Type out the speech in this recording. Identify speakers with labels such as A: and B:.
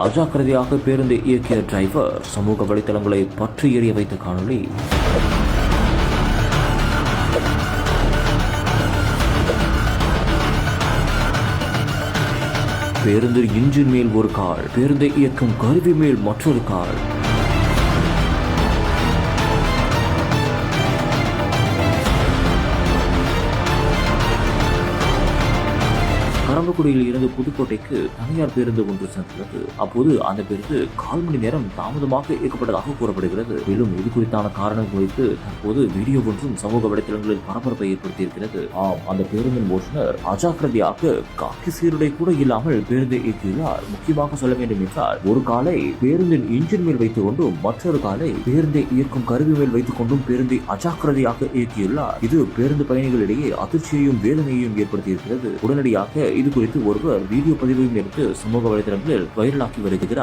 A: அஜாக்கிரதையாக பேருந்தை இயக்கிய டிரைவர் சமூக வலைதளங்களை பற்றி எறிய வைத்த காணொளி. பேருந்தில் இன்ஜின் மேல் ஒரு கால், பேருந்தை இயக்கும் கருவி மேல் மற்றொரு கால். பரம்பக்குடியில் இருந்து புதுக்கோட்டைக்கு தனியார் பேருந்து ஒன்று சென்றுள்ளது. அப்போது அந்த பேருந்து 1/4 மணி நேரம் தாமதமாக இயக்கப்பட்டதாக கூறப்படுகிறது. மேலும் இது குறித்தான காரணம் குறித்து தற்போது வீடியோ ஒன்றும் சமூக வலைதளங்களில் பரபரப்பை ஏற்படுத்தியிருக்கிறது. அந்த பேருந்தின் ஓட்டுநர் அஜாக்கிரதையாக காக்கி சீருடை கூட இல்லாமல் பேருந்தை இயக்கியுள்ளார். முக்கியமாக சொல்ல வேண்டும் என்றால், ஒரு காலை பேருந்தின் இன்ஜின் மேல் வைத்துக் கொண்டும் மற்றொரு காலை பேருந்தை இயக்கும் கருவி மேல் வைத்துக் கொண்டும் பேருந்தை அஜாக்கிரதையாக இயக்கியுள்ளார். இது பேருந்து பயணிகளிடையே அதிர்ச்சியையும் வேதனையையும் ஏற்படுத்தியிருக்கிறது. உடனடியாக இது குறித்து ஒருவர் வீடியோ பதிவையும் எடுத்து சமூக வலைதளங்களில் வைரலாக்கி வருகிறார்.